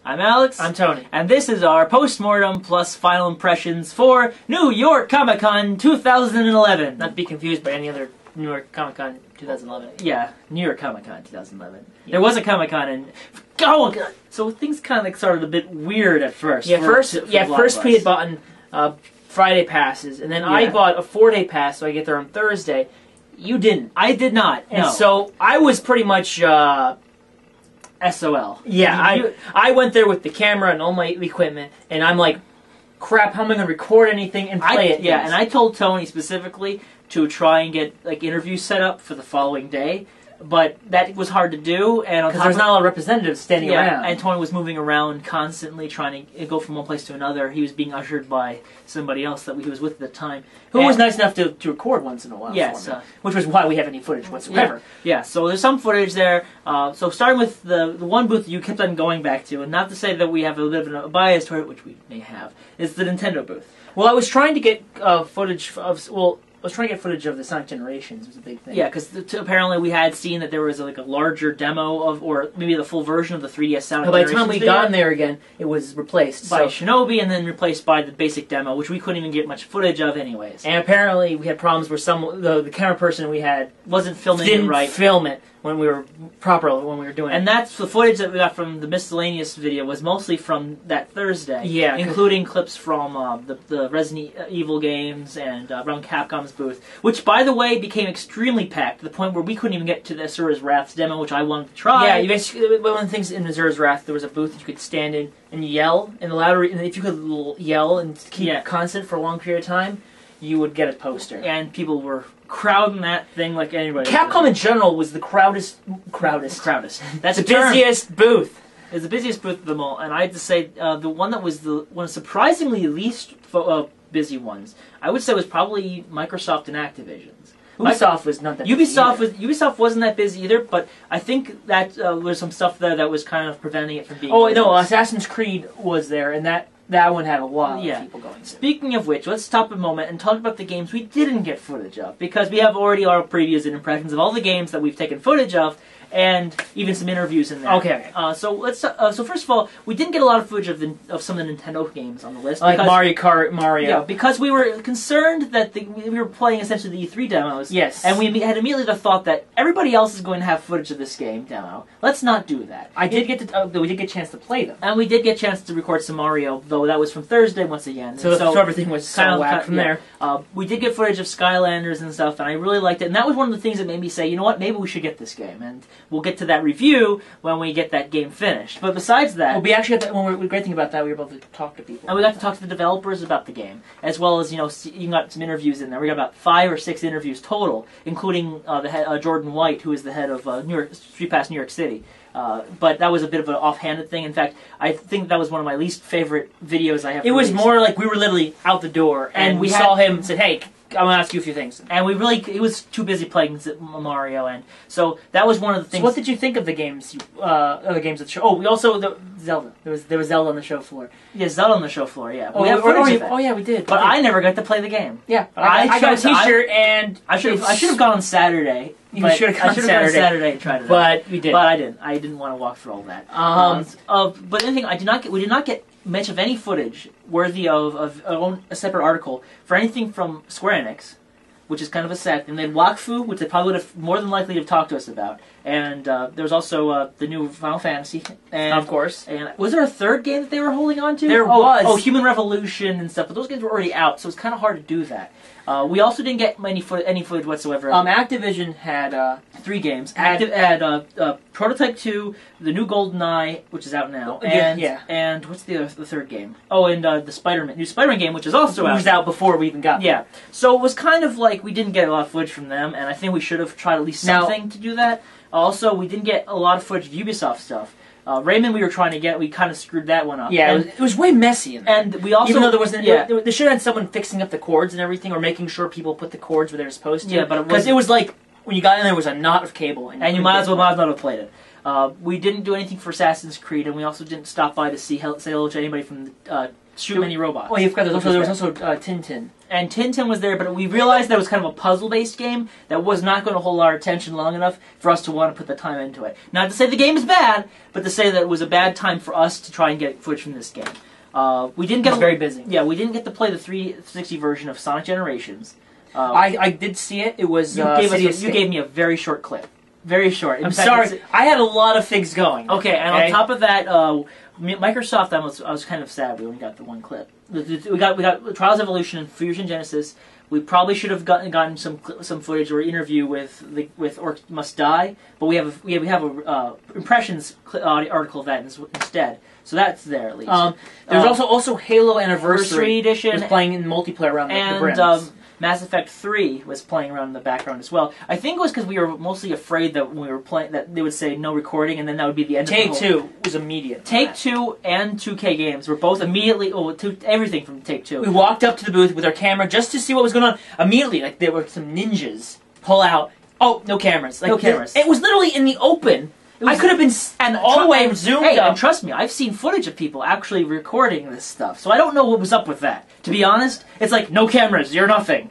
I'm Alex. I'm Tony. And this is our Postmortem plus final impressions for New York Comic Con 2011. Not to be confused by any other New York Comic Con 2011. Yeah, New York Comic Con 2011. Yeah. There was a Comic Con in... Oh, God. So things kind of started a bit weird at first. Yeah, first we had bought Friday passes, and then I bought a 4-day pass so I get there on Thursday. You didn't. I did not. And so I was pretty much... SOL. Yeah, I went there with the camera and all my equipment, and I'm like, crap, how am I going to record anything and play it? Yeah, and I told Tony specifically to try and get interviews set up for the following day, but that was hard to do, and because there's not a lot of representatives standing around. And Tony was moving around constantly, trying to go from one place to another. He was being ushered by somebody else that he was with at the time, who was nice enough to record once in a while. Yes, which was why we have any footage whatsoever. Yeah, so there's some footage there. So starting with the one booth you kept on going back to, and not to say that we have a bit of a bias toward it, which we may have, is the Nintendo booth. Well, I was trying to get footage of I was trying to get footage of the Sonic Generations. Was a big thing. Yeah, because apparently we had seen that there was a larger demo of, or maybe the full version of the 3DS Sonic Generations. By the time we got in there again, it was replaced by Shinobi, and then replaced by the basic demo, which we couldn't even get much footage of, anyways. And apparently we had problems where the camera person we had wasn't filming it right. Didn't film it when we were doing it. And that's the footage that we got from the miscellaneous video was mostly from that Thursday. Yeah, including clips from the Resident Evil games and around Capcom's booth, which, by the way, became extremely packed to the point where we couldn't even get to the Asura's Wrath demo, which I wanted to try. Yeah, you basically, one of the things in Asura's Wrath, there was a booth that you could stand in and yell, and if you could yell and keep constant for a long period of time, you would get a poster. And people were crowding that thing like anybody. Capcom in general was the crowdest. That's the busiest booth. It's the busiest booth of them all, and I had to say the one that was the one surprisingly least busy ones, I would say, was probably Microsoft and Activision's. Ubisoft was not that busy Ubisoft wasn't that busy either, but I think that there was some stuff there that was kind of preventing it from being. Oh no, Assassin's Creed was there, and that one had a lot of people going to. Speaking of which, let's stop a moment and talk about the games we didn't get footage of, because we have already our previews and impressions of all the games that we've taken footage of, and even some interviews in there. Okay. So let's. So first of all, we didn't get a lot of footage of some of the Nintendo games on the list, like Mario Kart, Mario. Yeah, because we were concerned that we were playing essentially the E3 demos. Yes. And we had immediately the thought that everybody else is going to have footage of this game demo. Let's not do that. We did get a chance to play them, and we did get a chance to record some Mario, though that was from Thursday once again. So everything was kind of whack from there. We did get footage of Skylanders and stuff, and I really liked it. And that was one of the things that made me say, you know what, maybe we should get this game, and we'll get to that review when we get that game finished. But besides that, we actually got the great thing about that, we were able to talk to people, and we got to talk to the developers about the game, as well as you got some interviews in there. We got about 5 or 6 interviews total, including the head, Jordan White, who is the head of Street Pass New York City. But that was a bit of an offhanded thing. In fact, I think that was one of my least favorite videos I have. It was more like we were literally out the door, and we saw him and said, "Hey, I want to ask you a few things." And he was too busy playing Mario, and so that was one of the things. So what did you think of the games? Other games at the show? Oh, we also Zelda. There was Zelda on the show floor. Yeah, Zelda on the show floor. Yeah. We did. But I never got to play the game. Yeah, but I got a T-shirt, and I should have gone on Saturday. You should have gone Saturday and tried it. But we did. But I didn't. I didn't want to walk through all that. But the thing we did not get much of any footage worthy of a separate article for anything from Square Enix, which is kind of a sad thing. They had Wakfu, which they probably would have more than likely have talked to us about, and there was also the new Final Fantasy, and of course. And was there a third game that they were holding on to? There was. Oh, Human Revolution and stuff, but those games were already out, so it's kind of hard to do that. We also didn't get any footage whatsoever. Activision had 3 games. Prototype 2, the new GoldenEye, which is out now, and what's the third game? Oh, and the new Spider-Man game, which is also out. It was out before we even got there. Yeah, so it was kind of like we didn't get a lot of footage from them, and I think we should have tried at least something to do that. Also, we didn't get a lot of footage of Ubisoft stuff. Rayman we were trying to get, we kind of screwed that one up. Yeah, it was way messy. And we also... Even though there wasn't... Yeah. They should have had someone fixing up the cords and everything, or making sure people put the cords where they were supposed to. Yeah, but because it was like, when you got in there was a knot of cable. And you might as well not have played it. We didn't do anything for Assassin's Creed, and we also didn't stop by to say hello to anybody from shoot many robots. Oh, you forgot there was also Tintin. And Tintin was there, but we realized that it was kind of a puzzle-based game that was not going to hold our attention long enough for us to want to put the time into it. Not to say the game is bad, but to say that it was a bad time for us to try and get footage from this game. We didn't get very busy. Yeah, we didn't get to play the 360 version of Sonic Generations. I did see it. It was you gave me a very short clip. Very short. I'm sorry. I had a lot of things going. Okay, and on top of that, Microsoft, I was kind of sad we only got the one clip. We got Trials Evolution and Fusion Genesis. We probably should have gotten some footage or interview with Orc Must Die, but we have a impressions article of that instead. So that's there at least. There's also Halo Anniversary Edition was playing in multiplayer around the brims. Mass Effect 3 was playing around in the background as well. I think it was because we were mostly afraid that when we were playing that they would say no recording, and then that would be the end. Take-Two was immediate. Take-Two and 2K Games were both immediately everything from Take-Two. We walked up to the booth with our camera just to see what was going on. Immediately, like there were some ninjas pull out. Oh, no cameras. Like, no cameras. It was literally in the open. I could have been all the way zoomed up. And trust me, I've seen footage of people actually recording this stuff, so I don't know what was up with that. To be honest, it's like, no cameras, you're nothing.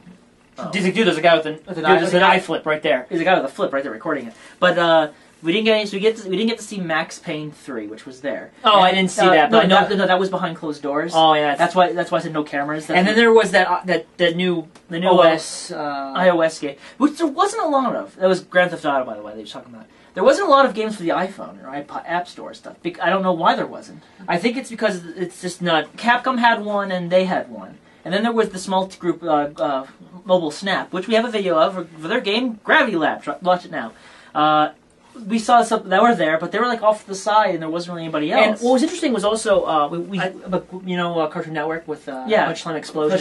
Oh. Dude, there's a guy with an eye flip right there. There's a guy with a flip right there recording it. But we didn't get to see Max Payne 3, which was there. Oh, I didn't see that. But no, that was behind closed doors. Oh yeah, that's why I said no cameras. And then there was the new OS iOS game, which there wasn't a lot of. That was Grand Theft Auto, by the way. They were talking about. There wasn't a lot of games for the iPhone or iPod App Store stuff. I don't know why there wasn't. I think it's because it's just not. Capcom had one and they had one. And then there was the small group Mobile Snap, which we have a video of for their game Gravity Lab. Watch it now. We saw some that were there, but they were like off to the side, and there wasn't really anybody else. And what was interesting was also Cartoon Network with Lunchtime Explosion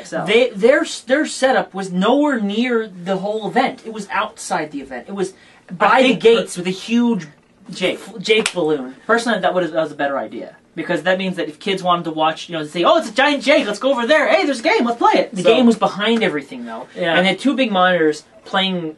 XL. Their setup was nowhere near the whole event. It was outside the event. It was by the gates with a huge Jake balloon. Personally, that was a better idea. Because that means that if kids wanted to watch, say, oh, it's a giant Jake, let's go over there. Hey, there's a game, let's play it. The game was behind everything, though. Yeah. And they had two big monitors playing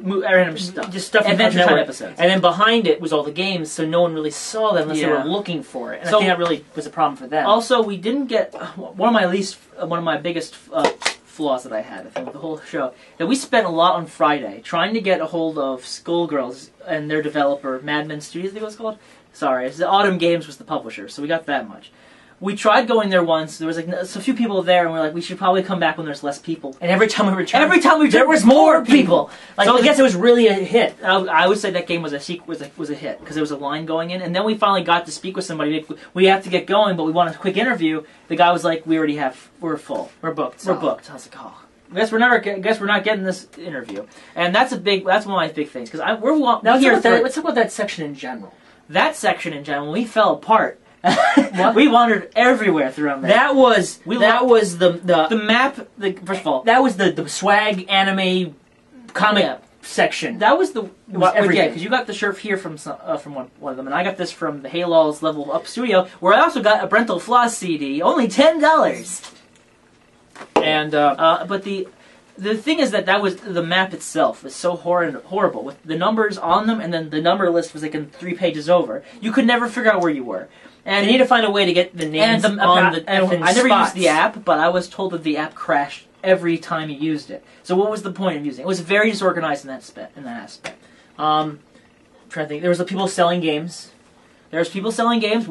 random stuff. Just stuff from Adventure Time episodes. And then behind it was all the games, so no one really saw them unless they were looking for it. And I think that really was a problem for them. Also, we didn't get one of my biggest flaws that I had, I think, with the whole show, that we spent a lot on Friday trying to get a hold of Skullgirls and their developer, Madman Studios, I think it was called. Sorry, the Autumn Games was the publisher, so we got that much. We tried going there once. There was like a few people there, and we're like, we should probably come back when there's less people. And every time we returned, there was more people. Like, so I guess it was really a hit. I would say that game was a hit because there was a line going in, and then we finally got to speak with somebody. We have to get going, but we want a quick interview. The guy was like, we're full, we're booked. I was like, oh. I guess we're not getting this interview, and that's one of my big things because let's talk about that section in general. That section in general, we fell apart. We wandered everywhere through there. That was the map. First of all, that was the swag anime comic section. That was because you got the shirt here from one of them, and I got this from the Halol's Level Up Studio, where I also got a Brental Floss CD, only $10. And but the thing is that was the map itself was so horrible with the numbers on them, and then the number list was like in 3 pages over. You could never figure out where you were. And you need to find a way to get the names on the I never used the app, but I was told that the app crashed every time you used it. So what was the point of using it? It was very disorganized in that aspect. Trying to think. There was people selling games. There's people selling games.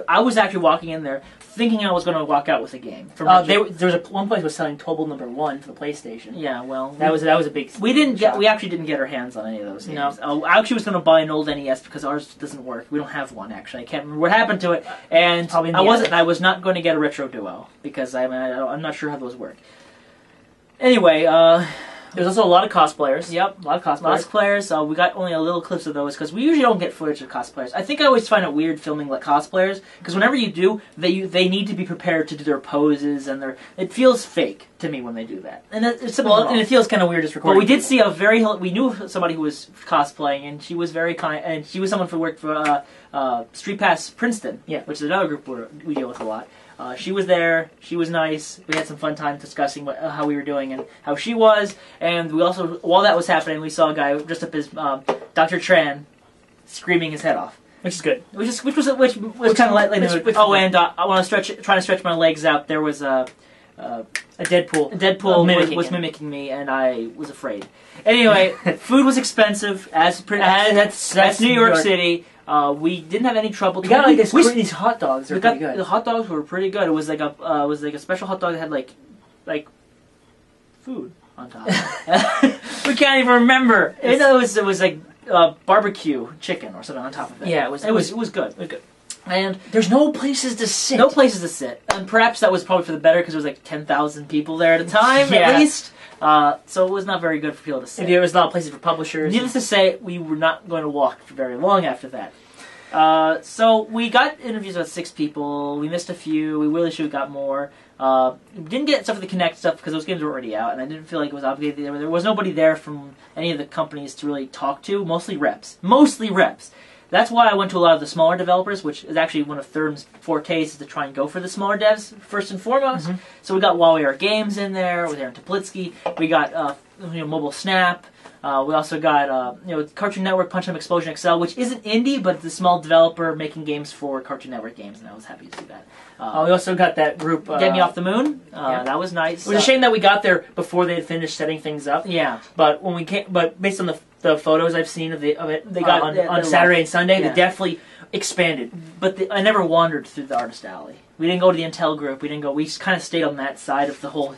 I was actually walking in there thinking I was going to walk out with a game. There was one place was selling Tobal #1 for the PlayStation. Yeah, well, that was a big. We actually didn't get our hands on any of those games. No. I actually was going to buy an old NES because ours doesn't work. We don't have one actually. I can't remember what happened to it, and I was not going to get a Retro Duo because I'm not sure how those work. Anyway, there's also a lot of cosplayers. Yep, a lot of cosplayers. We got only a little clips of those because we usually don't get footage of cosplayers. I think I always find it weird filming like cosplayers because whenever you do, they need to be prepared to do their poses and it feels fake to me when they do that. And and it feels kind of weird just recording. But we did see we knew somebody who was cosplaying, and she was very kind, and she was someone who worked for Street Pass Princeton, which is another group we deal with a lot. She was there. She was nice. We had some fun time discussing how we were doing and how she was. And we also, while that was happening, we saw a guy dressed up as Dr. Tran screaming his head off. which is good. Which was kind of lightly. And I want to trying to stretch my legs out. There was a Deadpool. A Deadpool was mimicking me, and I was afraid. Anyway, food was expensive, that's New York City. We didn't have any trouble. We got these hot dogs. Pretty good. The hot dogs were pretty good. It was like a special hot dog that had like food on top. We can't even remember. It was like barbecue chicken or something on top of it. Yeah, it was good. It was good. And there's no places to sit. No places to sit. And perhaps that was probably for the better because there was like 10,000 people there at a time, at least. So it was not very good for people to sit. There was not places for publishers. Needless to say, we were not going to walk for very long after that. So we got interviews with 6 people. We missed a few. We really should have got more. We didn't get stuff for the Kinect stuff because those games were already out, and I didn't feel like it was obligated. There was nobody there from any of the companies to really talk to. Mostly reps. That's why I went to a lot of the smaller developers, which is actually one of Thurm's fortes, is to try and go for the smaller devs first and foremost. Mm-hmm. So we got Huawei Art Games in there with Aaron Toplitsky. We got Mobile Snap. We also got Cartoon Network, Punch Up Explosion XL, which isn't indie, but it's a small developer making games for Cartoon Network games, and I was happy to see that. We also got that group Get Me Off the Moon. That was nice. It was a shame that we got there before they had finished setting things up. Yeah, but when we came, based on the photos I've seen of it, they got on Saturday and Sunday. Yeah. They definitely expanded. But I never wandered through the artist alley. We didn't go to the Intel group. We just kind of stayed on that side of the whole.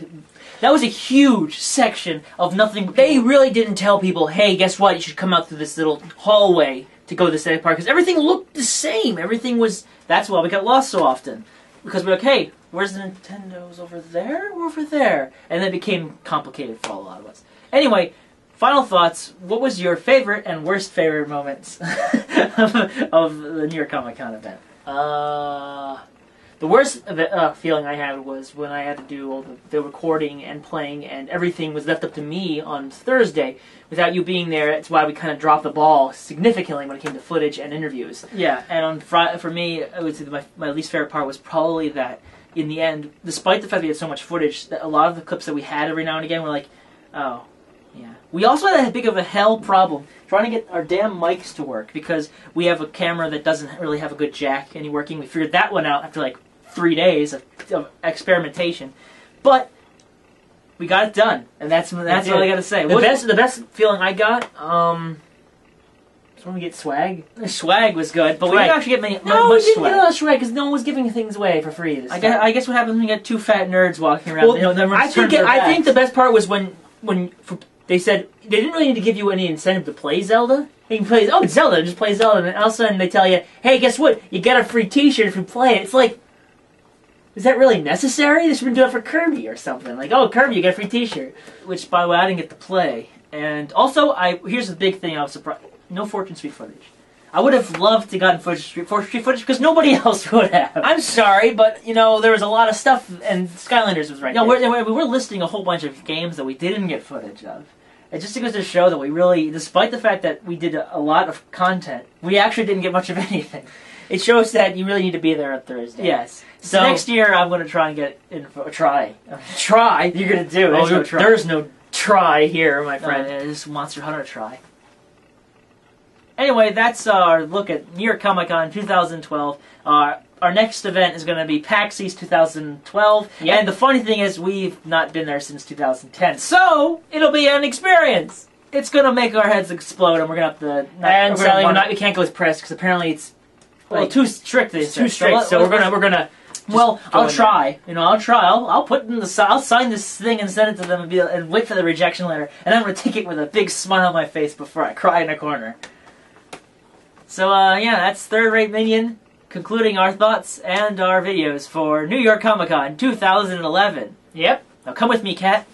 That was a huge section of nothing. They really didn't tell people, hey, guess what? You should come out through this little hallway to go to the second part because everything looked the same. Everything was. That's why we got lost so often. Because we're like, hey, where's the Nintendo's over there? We're over there. And then it became complicated for a lot of us. Anyway, final thoughts. What was your favorite and worst favorite moments of the New York Comic Con event? The worst feeling I had was when I had to do all the recording and playing, and everything was left up to me on Thursday. Without you being there, it's why we kind of dropped the ball significantly when it came to footage and interviews. Yeah, and on Friday, for me, I would say my least favorite part was probably that, in the end, despite the fact that we had so much footage, that a lot of the clips that we had every now and again were like, oh, yeah. We also had a big of a hell problem trying to get our damn mics to work because we have a camera that doesn't really have a good jack any working. We figured that one out after like 3 days of experimentation, but we got it done, and that's all I got to say. The best feeling I got is when we get swag. The swag was good, but we didn't actually get much swag. No, we didn't get a lot of swag because no one was giving things away for free. This time. I guess what happens when you get 2 fat nerds walking around. Well, I think the best part was when they said they didn't really need to give you any incentive to play Zelda. You can play, it's Zelda, just play Zelda, and all of a sudden they tell you, hey, guess what? You get a free T-shirt if you play it. It's like, is that really necessary? They should have been doing it for Kirby or something. Like, oh, Kirby, you get a free T-shirt. Which, by the way, I didn't get to play. And also, here's the big thing I was surprised. No Fortune Street footage. I would have loved to gotten Fortune Street footage because nobody else would have. I'm sorry, but, there was a lot of stuff, and Skylanders was right there. We were listing a whole bunch of games that we didn't get footage of. It just goes to show that we really, despite the fact that we did a lot of content, we actually didn't get much of anything. It shows that you really need to be there on Thursday. Yes. So next year, I'm going to try and get in for a try. Try? You're going to do it. There's no try here, my friend. It's Monster Hunter try. Anyway, that's our look at New York Comic Con 2012. Our next event is going to be PAX East 2012. Yep. And the funny thing is, we've not been there since 2010. So, it'll be an experience. It's going to make our heads explode, and we're going to have to... And sadly, we can't go as press, because apparently it's... Well, too strict. It's too strict, so we're gonna. Well, I'll try. I'll try. I'll sign this thing and send it to them and wait for the rejection letter, and I'm gonna take it with a big smile on my face before I cry in a corner. So that's Third Rate Minion concluding our thoughts and our videos for New York Comic Con 2011. Yep. Now come with me, Kat.